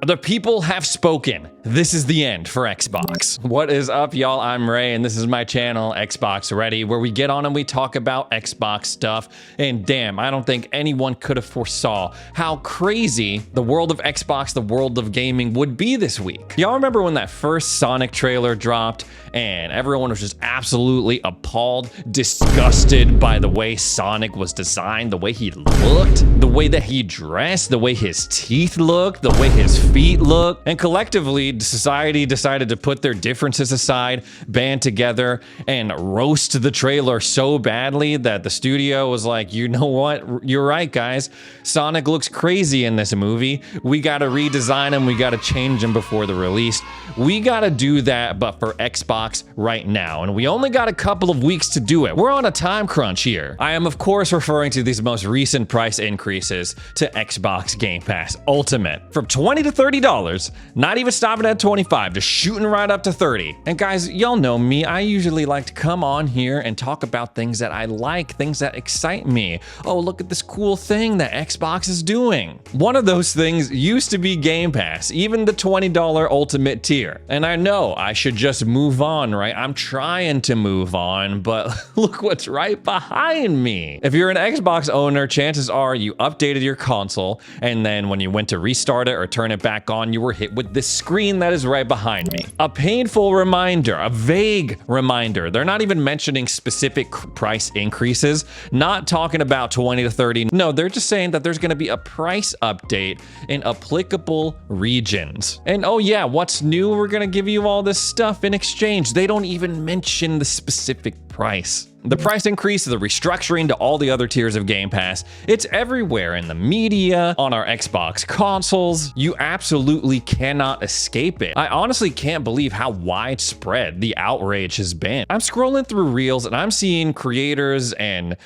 The people have spoken. This is the end for Xbox. What is up, y'all? I'm Ray, and this is my channel, Xbox Ready, where we get on and we talk about Xbox stuff. And damn, I don't think anyone could have foresaw how crazy the world of Xbox, the world of gaming would be this week. Y'all remember when that first Sonic trailer dropped and everyone was just absolutely appalled, disgusted by the way Sonic was designed, the way he looked, the way that he dressed, the way his teeth looked, the way his feet look, and collectively society decided to put their differences aside, band together, and roast the trailer so badly that the studio was like, you know what, you're right, guys, Sonic looks crazy in this movie, we gotta redesign him, we gotta change him before the release, we gotta do that but for Xbox right now, and we only got a couple of weeks to do it. We're on a time crunch here. I am of course referring to these most recent price increases to Xbox Game Pass Ultimate from $20 to $30, not even stopping at 25, just shooting right up to 30. And guys, y'all know me, I usually like to come on here and talk about things that I like, things that excite me. Oh, look at this cool thing that Xbox is doing. One of those things used to be Game Pass, even the $20 Ultimate tier. And I know I should just move on, right? I'm trying to move on, but look what's right behind me. If you're an Xbox owner, chances are you updated your console, and then when you went to restart it or turn it back on, you were hit with this screen that is right behind me. A painful reminder, a vague reminder. They're not even mentioning specific price increases, not talking about 20 to 30. No, they're just saying that there's gonna be a price update in applicable regions. And oh yeah, what's new? We're gonna give you all this stuff in exchange. They don't even mention the specific price. The price increase, the restructuring to all the other tiers of Game Pass, it's everywhere in the media, on our Xbox consoles. You absolutely cannot escape it. I honestly can't believe how widespread the outrage has been. I'm scrolling through Reels and I'm seeing creators and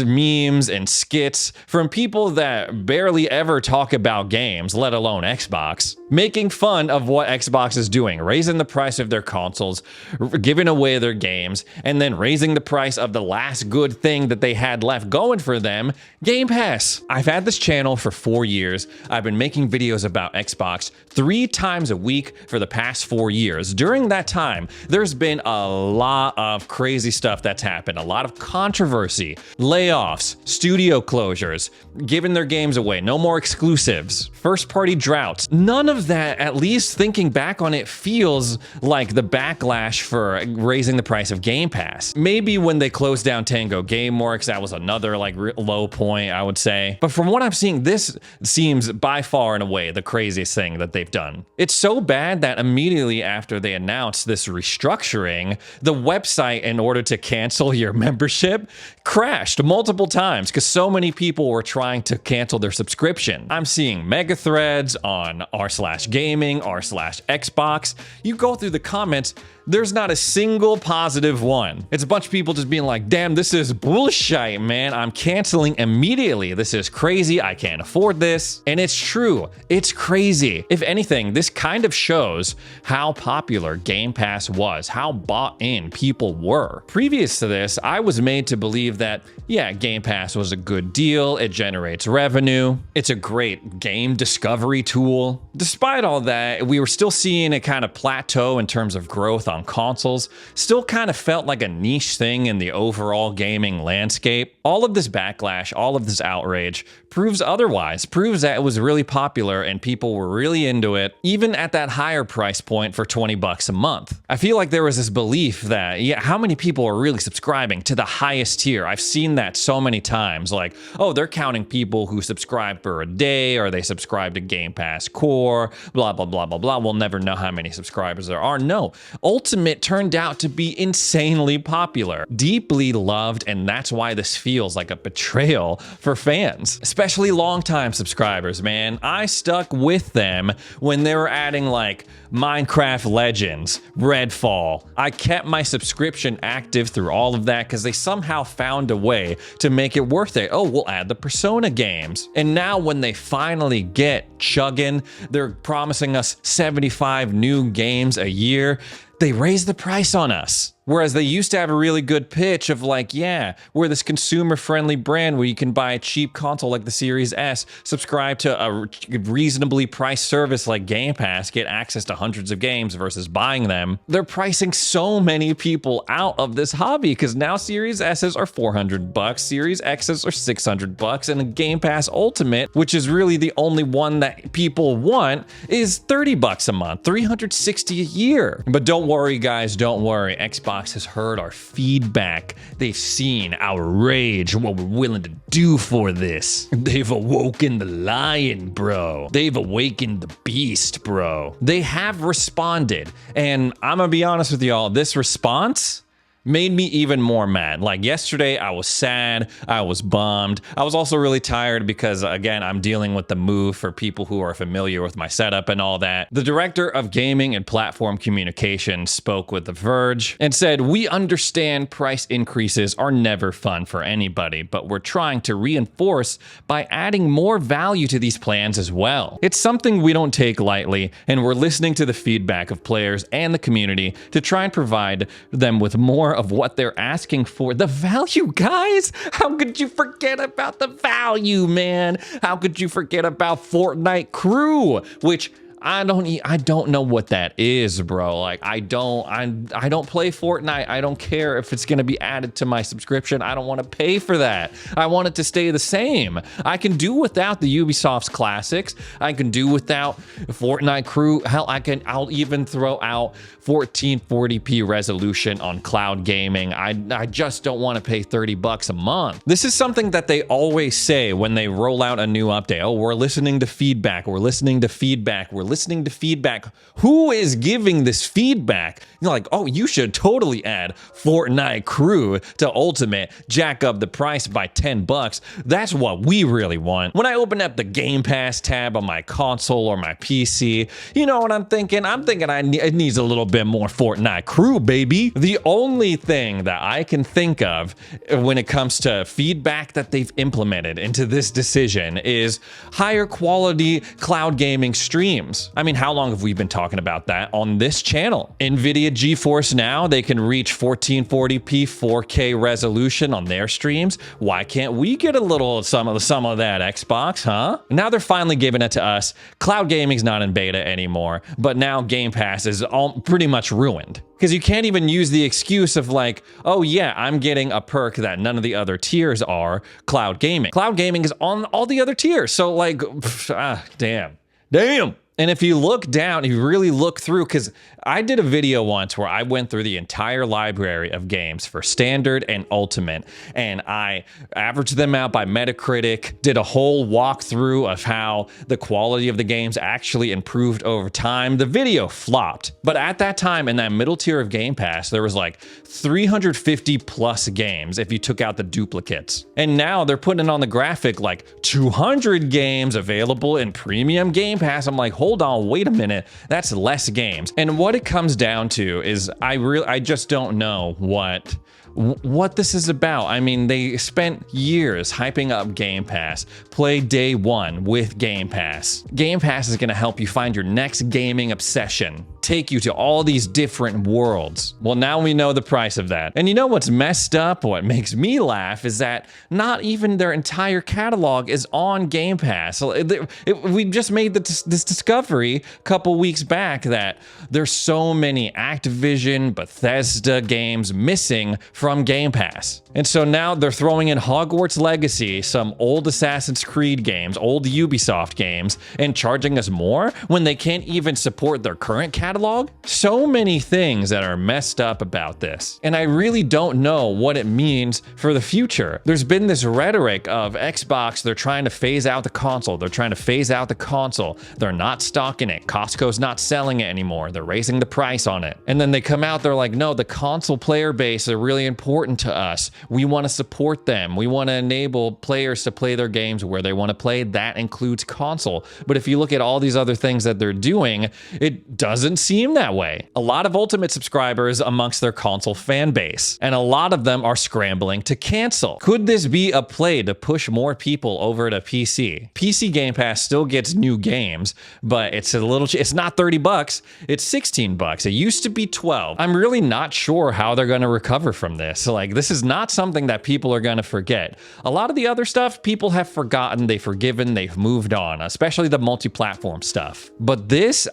memes and skits from people that barely ever talk about games, let alone Xbox, making fun of what Xbox is doing, raising the price of their consoles, giving away their games, and then raising the price of the last good thing that they had left going for them, Game Pass. I've had this channel for 4 years. I've been making videos about Xbox 3 times a week for the past 4 years. During that time, there's been a lot of crazy stuff that's happened, a lot of controversy, layoffs, studio closures, giving their games away, no more exclusives, first-party droughts. None of that, at least thinking back on it, feels like the backlash for raising the price of Game Pass. Maybe when they closed down Tango Gameworks, that was another like low point, I would say. But from what I'm seeing, this seems by far and away the craziest thing that they've done. It's so bad that immediately after they announced this restructuring, the website, in order to cancel your membership, crashed multiple times because so many people were trying to cancel their subscription. I'm seeing mega threads on r/gaming, r/Xbox. You go through the comments, there's not a single positive one. It's a bunch of people just being like, damn, this is bullshit, man. I'm canceling immediately. This is crazy. I can't afford this. And it's true. It's crazy. If anything, this kind of shows how popular Game Pass was, how bought in people were. Previous to this, I was made to believe that, yeah, Game Pass was a good deal. It generates revenue. It's a great game discovery tool. Despite all that, we were still seeing a kind of plateau in terms of growth on consoles, still kind of felt like a niche thing in the overall gaming landscape. All of this backlash, all of this outrage proves otherwise, proves that it was really popular and people were really into it, even at that higher price point for 20 bucks a month. I feel like there was this belief that, yeah, how many people are really subscribing to the highest tier? I've seen that so many times, like, oh, they're counting people who subscribe for a day or they subscribe to Game Pass Core, blah, blah, blah, blah, blah. We'll never know how many subscribers there are. No, Ultimate turned out to be insanely popular, deeply loved, and that's why this feels like a betrayal for fans, especially longtime subscribers, man. I stuck with them when they were adding like Minecraft Legends, Redfall. I kept my subscription active through all of that because they somehow found a way to make it worth it. Oh, we'll add the Persona games. And now when they finally get chugging, they're promising us 75 new games a year. They raise the price on us. Whereas they used to have a really good pitch of like, yeah, we're this consumer-friendly brand where you can buy a cheap console like the Series S, subscribe to a reasonably priced service like Game Pass, get access to hundreds of games versus buying them. They're pricing so many people out of this hobby because now Series S's are $400, Series X's are $600, and a Game Pass Ultimate, which is really the only one that people want, is $30 a month, $360 a year. But don't worry, guys, don't worry. Xbox has heard our feedback. They've seen our rage, what we're willing to do for this. They've awoken the lion, bro. They've awakened the beast, bro. They have responded, and I'm gonna be honest with y'all, this response made me even more mad. Like yesterday, I was sad, I was bummed. I was also really tired because, again, I'm dealing with the move for people who are familiar with my setup and all that. The director of gaming and platform communication spoke with The Verge and said, "We understand price increases are never fun for anybody, but we're trying to reinforce by adding more value to these plans as well. It's something we don't take lightly, and we're listening to the feedback of players and the community to try and provide them with more of what they're asking for." The value, guys! How could you forget about the value, man? How could you forget about Fortnite Crew, which I don't know what that is, bro. Like, I don't play Fortnite. I don't care if it's gonna be added to my subscription. I don't want to pay for that. I want it to stay the same. I can do without the Ubisoft's classics. I can do without Fortnite Crew. Hell, I'll even throw out 1440p resolution on cloud gaming. I just don't want to pay $30 a month. This is something that they always say when they roll out a new update. Oh, we're listening to feedback. We're listening to feedback. We're listening to feedback. Who is giving this feedback? You're like, oh, you should totally add Fortnite Crew to Ultimate, jack up the price by $10. That's what we really want. When I open up the Game Pass tab on my console or my PC, you know what I'm thinking? I'm thinking it needs a little bit more Fortnite Crew, baby. The only thing that I can think of when it comes to feedback that they've implemented into this decision is higher quality cloud gaming streams. I mean, how long have we been talking about that on this channel? NVIDIA GeForce Now, they can reach 1440p 4K resolution on their streams. Why can't we get a little some of that, Xbox, huh? Now they're finally giving it to us. Cloud gaming's not in beta anymore, but now Game Pass is pretty much ruined. Because you can't even use the excuse of like, oh yeah, I'm getting a perk that none of the other tiers are, cloud gaming. Cloud gaming is on all the other tiers, so like, damn. And if you look down, if you really look through, because I did a video once where I went through the entire library of games for Standard and Ultimate, and I averaged them out by Metacritic, did a whole walkthrough of how the quality of the games actually improved over time. The video flopped. But at that time, in that middle tier of Game Pass, there was like 350 plus games if you took out the duplicates. And now they're putting it on the graphic like 200 games available in premium Game Pass. I'm like, hold on, wait a minute, that's less games. And what it comes down to is I just don't know what this is about. I mean, they spent years hyping up Game Pass. Play day one with Game Pass. Game Pass is gonna help you find your next gaming obsession, take you to all these different worlds. Well, now we know the price of that. And you know what's messed up, what makes me laugh, is that not even their entire catalog is on Game Pass. So we just made this discovery a couple weeks back that there's so many Activision, Bethesda games missing from Game Pass. And so now they're throwing in Hogwarts Legacy, some old Assassin's Creed games, old Ubisoft games, and charging us more when they can't even support their current catalog. So many things that are messed up about this. And I really don't know what it means for the future. There's been this rhetoric of Xbox, they're trying to phase out the console. They're trying to phase out the console. They're not stocking it. Costco's not selling it anymore. They're raising the price on it. And then they come out, they're like, no, the console player base is really important. important to us. We want to support them. We want to enable players to play their games where they want to play. That includes console. But if you look at all these other things that they're doing, it doesn't seem that way. A lot of Ultimate subscribers amongst their console fan base, and a lot of them are scrambling to cancel. Could this be a play to push more people over to PC? PC Game Pass still gets new games, but it's not 30 bucks, it's 16 bucks. It used to be 12. I'm really not sure how they're going to recover from this. Like, this is not something that people are going to forget. A lot of the other stuff people have forgotten, they've forgiven, they've moved on, especially the multi-platform stuff. But this,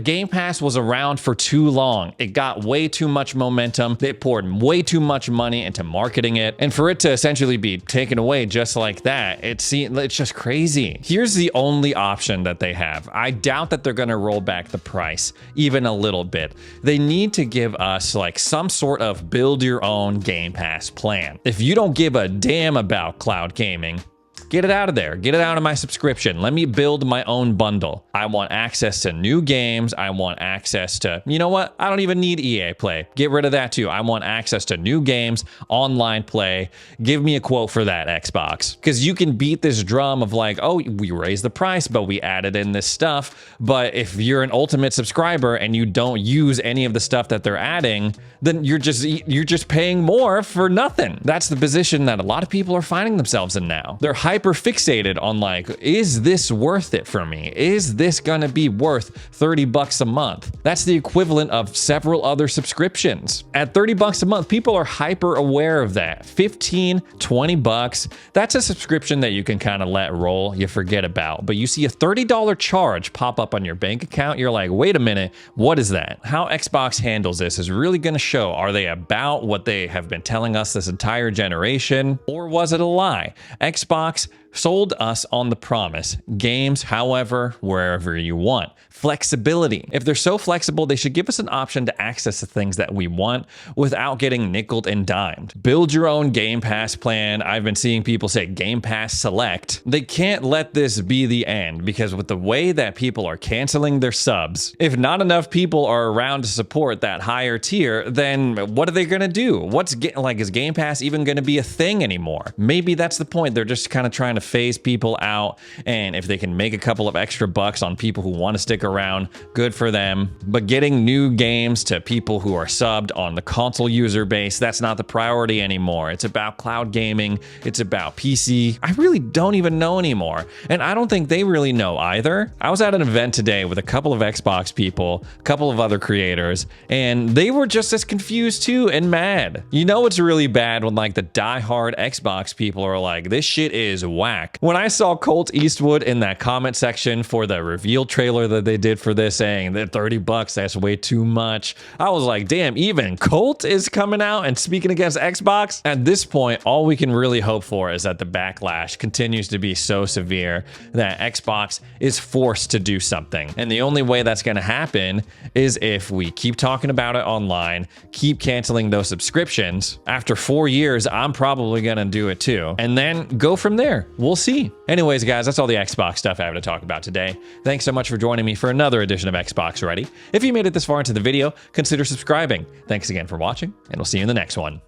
Game Pass was around for too long. It got way too much momentum. They poured way too much money into marketing it, and for it to essentially be taken away just like that, it's just crazy. Here's the only option that they have. I doubt that they're going to roll back the price even a little bit. They need to give us like some sort of build your own Game Pass plan. If you don't give a damn about cloud gaming, get it out of there. Get it out of my subscription. Let me build my own bundle. I want access to new games. I want access to, you know what? I don't even need EA Play. Get rid of that too. I want access to new games, online play. Give me a quote for that, Xbox. Because you can beat this drum of like, oh, we raised the price, but we added in this stuff. But if you're an Ultimate subscriber and you don't use any of the stuff that they're adding, then you're just paying more for nothing. That's the position that a lot of people are finding themselves in now. They're hyper fixated on like, is this worth it for me? Is this gonna be worth 30 bucks a month? That's the equivalent of several other subscriptions. At 30 bucks a month, people are hyper aware of that. 15, 20 bucks, that's a subscription that you can kind of let roll, you forget about. But you see a $30 charge pop up on your bank account, you're like, wait a minute, what is that? How Xbox handles this is really gonna show. Are they about what they have been telling us this entire generation? Or was it a lie? Xbox sold us on the promise. Games, however, wherever you want. Flexibility. If they're so flexible, they should give us an option to access the things that we want without getting nickeled and dimed. Build your own Game Pass plan. I've been seeing people say Game Pass Select. They can't let this be the end, because with the way that people are canceling their subs, if not enough people are around to support that higher tier, then what are they going to do? Is Game Pass even going to be a thing anymore? Maybe that's the point. They're just kind of trying to phase people out, and if they can make a couple of extra bucks on people who want to stick around, good for them. But getting new games to people who are subbed on the console user base, that's not the priority anymore. It's about cloud gaming. It's about PC. I really don't even know anymore, and I don't think they really know either. I was at an event today with a couple of Xbox people, a couple of other creators, and they were just as confused too and mad. You know, it's really bad when like the diehard Xbox people are like, this shit is whack. When I saw Colt Eastwood in that comment section for the reveal trailer that they did for this, saying that 30 bucks, that's way too much, I was like, damn, even Colt is coming out and speaking against Xbox? At this point, all we can really hope for is that the backlash continues to be so severe that Xbox is forced to do something. And the only way that's going to happen is if we keep talking about it online, keep canceling those subscriptions. After 4 years, I'm probably going to do it too. And then go from there. We'll see. Anyways, guys, that's all the Xbox stuff I have to talk about today. Thanks so much for joining me for another edition of Xbox Ready. If you made it this far into the video, consider subscribing. Thanks again for watching, and we'll see you in the next one.